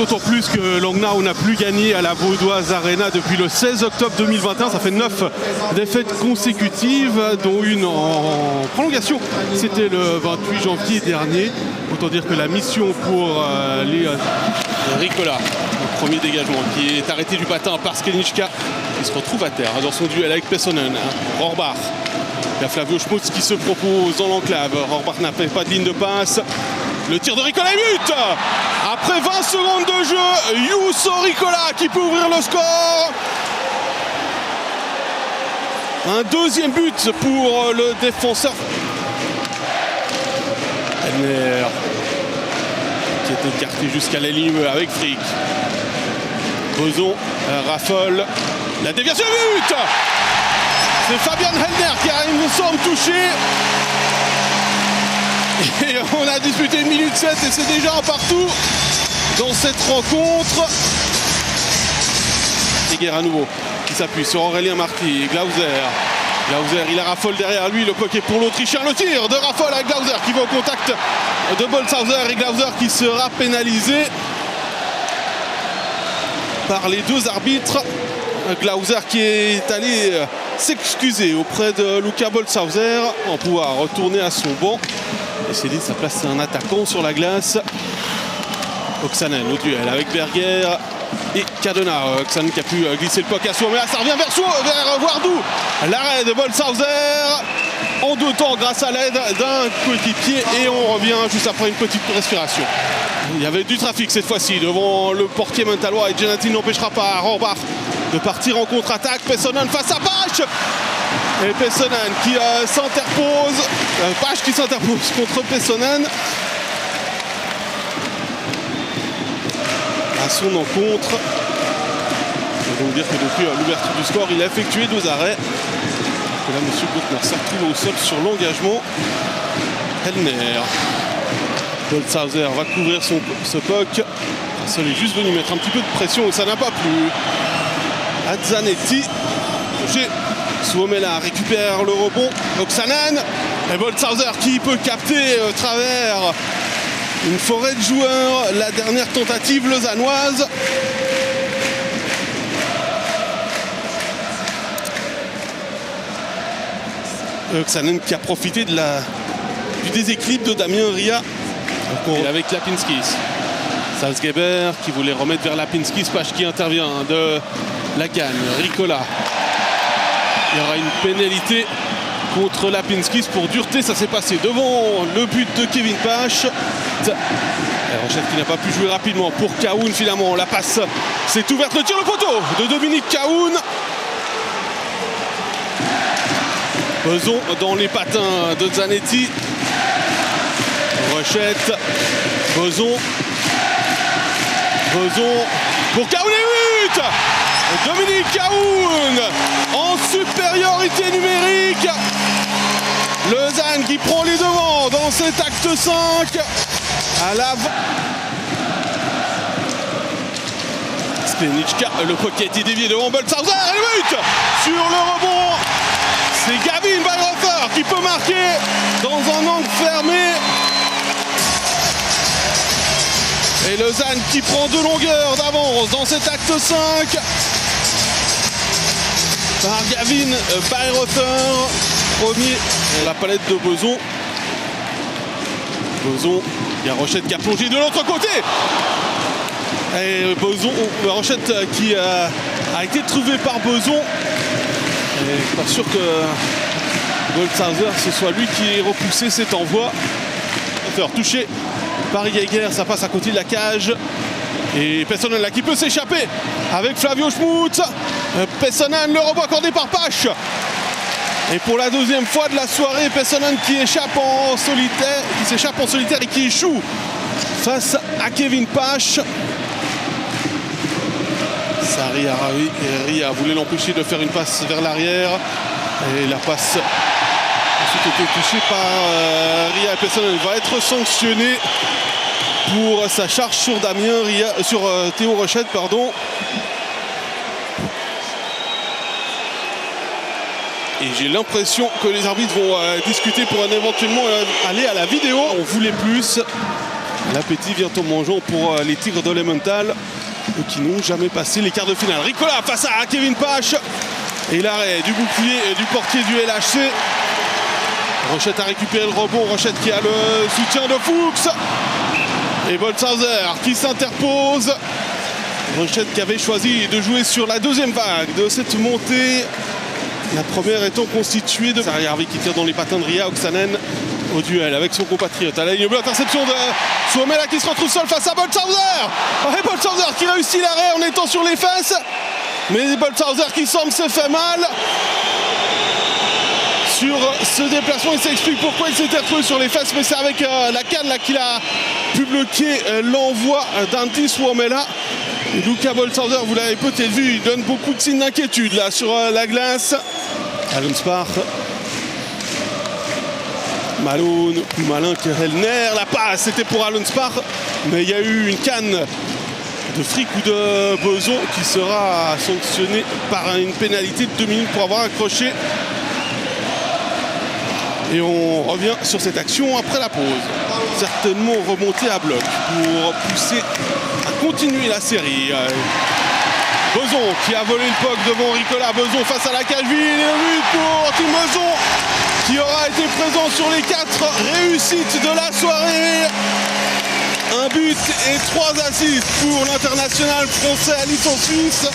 d'autant plus que Langnau n'a plus gagné à la Vaudoise Arena depuis le 16 octobre 2021. Ça fait 9 défaites consécutives, dont une en prolongation. C'était le 28 janvier dernier. Autant dire que la mission pour les Ricola, le premier dégagement, qui est arrêté du patin par Skenichka, qui se retrouve à terre dans son duel avec Pessonen. Rohrbach. Il y a Flavio Schmutz qui se propose dans l'enclave. Rohrbach n'a pas de ligne de passe. Le tir de Ricola et but. Après 20 secondes de jeu, Juuso Ricola qui peut ouvrir le score. Un deuxième but pour le défenseur. Henner qui est écarté jusqu'à la ligne avec Frick. Boson raffole. La déviation de but. C'est Fabian Hellner qui a une somme touchée. Et on a disputé 1 minute 7 et c'est déjà un partout dans cette rencontre. Heger à nouveau qui s'appuie sur Aurélien Marty. Glauser, il a raffole derrière lui, le pocket pour l'Autrichien. Le tir de raffole avec Glauser qui va au contact de Bolshauser et Glauser qui sera pénalisé par les deux arbitres. Glauser qui est allé s'excuser auprès de Luca Bolshauser en pouvoir retourner à son banc et céder sa place à un attaquant sur la glace. Oksanen au duel avec Berger et Cadena. Oksanen qui a pu glisser le puck à soi, mais là ça revient vers Wardou. L'arrêt de Bolshauser en 2 temps grâce à l'aide d'un coéquipier et on revient juste après une petite respiration. Il y avait du trafic cette fois-ci devant le portier mentalois et Genatin n'empêchera pas Rohrbach de partir en contre-attaque. Pessonen face à Pache. Et Pessonen qui s'interpose. Pache qui s'interpose contre Pessonen. À son encontre. Je vais vous dire que depuis l'ouverture du score, il a effectué 2 arrêts. Et là, M. Boutner s'est retrouvé au sol sur l'engagement. Hellner. Bolshauser va couvrir ce puck. Ça est juste venu mettre un petit peu de pression et ça n'a pas plu. Zanetti. Suomela récupère le rebond. Oksanen. Et Bolshauser qui peut capter au travers une forêt de joueurs. La dernière tentative lausannoise. Oksanen qui a profité du déséquilibre de Damien Ria. Et avec Lapinskis. Salzgeber qui voulait remettre vers Lapinskis. Pache qui intervient de la gagne. Ricola. Il y aura une pénalité contre Lapinskis pour dureté. Ça s'est passé devant le but de Kevin Pache. Rochette qui n'a pas pu jouer rapidement pour Kaoun finalement. La passe s'est ouverte. Le tir au poteau de Dominique Kaoun. Beson dans les patins de Zanetti. Rochette. Beson pour Kaoun et but. Dominique Kaoun en supériorité numérique. Lausanne qui prend les devants dans cet acte 5. À l'avant. Skenichka, le pocket est dévié devant Bolshauser et le but sur le rebond. C'est Gavin Bayreuther qui peut marquer dans un angle fermé. Et Lausanne qui prend 2 longueurs d'avance dans cet acte 5. Par Gavin Bayreuther. Premier, la palette de Beson. Il y a Rochette qui a plongé de l'autre côté. Et Beson, Rochette qui a été trouvé par Beson. Et je suis pas sûr que Bolshauser ce soit lui qui ait repoussé cet envoi. Touché par Heger, ça passe à côté de la cage. Et Pessonen là qui peut s'échapper avec Flavio Schmutz. Pessonen, le rebond accordé par Pache. Et pour la 2e fois de la soirée, Pessonen qui s'échappe en solitaire et qui échoue face à Kevin Pache. Sari Ria voulait l'empêcher de faire une passe vers l'arrière. Et la passe a ensuite été touchée par Ria. Pessonen va être sanctionné pour sa charge sur sur Théo Rochette, pardon. Et j'ai l'impression que les arbitres vont discuter pour éventuellement aller à la vidéo. On voulait plus. L'appétit vient en mangeant pour les Tigres de l'Emmental qui n'ont jamais passé les quarts de finale. Ricola face à Kevin Pache et l'arrêt du bouclier et du portier du LHC. Rochette a récupéré le rebond, Rochette qui a le soutien de Fuchs et Bolshauser qui s'interpose. Rochette qui avait choisi de jouer sur la deuxième vague de cette montée. La première étant constituée de Sarri qui tire dans les patins de Ria Oksanen au duel avec son compatriote. À la ligne bleue, interception de Suomela qui se retrouve seul face à Bolshauser. Et Bolshauser qui réussit l'arrêt en étant sur les fesses. Mais Bolshauser qui semble se fait mal sur ce déplacement. Il s'explique pourquoi il s'était retrouvé sur les fesses, mais c'est avec la canne là qu'il a pu bloquer l'envoi d'Antti Suomela. Luca Bolshauser, vous l'avez peut-être vu, il donne beaucoup de signes d'inquiétude là sur la glace. Alonspar. Malone, plus malin que Hellner. La passe, c'était pour Alonspar, mais il y a eu une canne de Frick ou de Beson qui sera sanctionnée par une pénalité de 2 minutes pour avoir accroché. Et on revient sur cette action après la pause. Certainement remonter à bloc pour pousser à continuer la série. Beson qui a volé le puck devant Ricola. Beson face à la Cageville. Et le but pour Tim Beson qui aura été présent sur les 4 réussites de la soirée. Un but et 3 assists pour l'international français à licence suisse.